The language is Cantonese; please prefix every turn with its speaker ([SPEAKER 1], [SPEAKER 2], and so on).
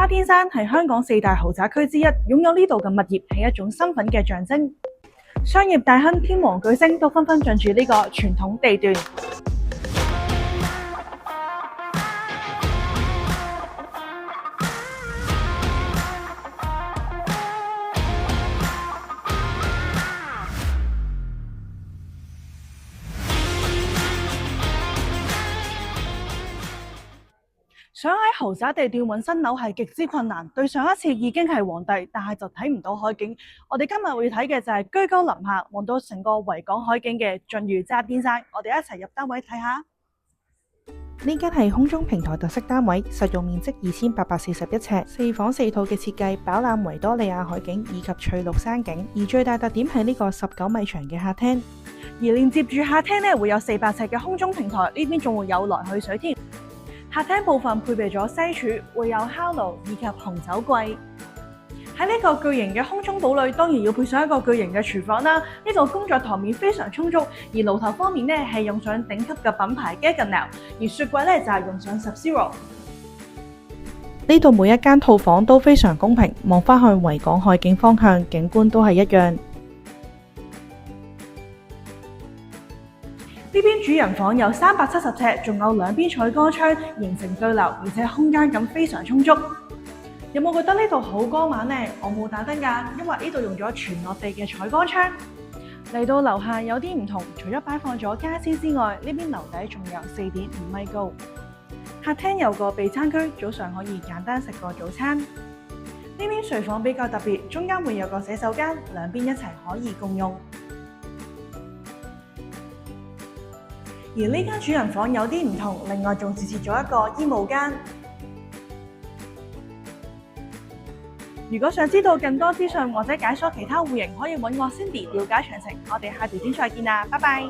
[SPEAKER 1] 渣甸山係香港4大豪宅區之一，擁有呢度嘅物業係一種身份嘅象徵。商業大亨、天王巨星都紛紛進駐呢個傳統地段。想喺豪宅地段揾新樓係極之困難，對上一次已經係皇帝，但係就睇唔到海景。我哋今日會睇嘅就係居高臨下望到成個維港海景嘅晉裕渣甸山。我哋一齊入單位睇下。
[SPEAKER 2] 呢間係空中平台特色單位，實用面積2841尺，4房4套嘅設計，飽覽維多利亞海景以及翠綠山景。而最大特點係呢個19米長嘅客廳，
[SPEAKER 1] 而連接住客廳呢會有400尺嘅空中平台，呢邊仲會有來去水添。客廳部分配備咗西廚，會有烤爐以及紅酒櫃。喺呢個巨型嘅空中堡壘，當然要配上一個巨型嘅廚房啦。呢度工作台面非常充足，而爐頭方面呢係用上頂級嘅品牌 Gaggenau， 而雪櫃呢就係用上 Sub-Zero。
[SPEAKER 2] 呢度每一間套房都非常公平，望返向維港海景方向，景觀都係一樣。
[SPEAKER 1] 呢邊主人房有370尺，仲有兩邊採光窗，形成對流，而且空間感非常充足。有冇覺得呢度好光猛呢？我冇打燈㗎，因為呢度用咗全落地嘅採光窗。嚟到樓下有啲唔同，除咗擺放咗家私之外，呢邊樓底仲有4.5米高。客廳有個備餐區，早上可以簡單食個早餐。呢邊睡房比較特別，中間會有個洗手間，兩邊一齊可以共用。而呢間主人房有啲唔同，另外仲自設咗一個衣帽間。如果想知道更多資訊或者解鎖其他戶型，可以揾我 Cindy 了解詳情。我哋下條片再見啦，拜拜。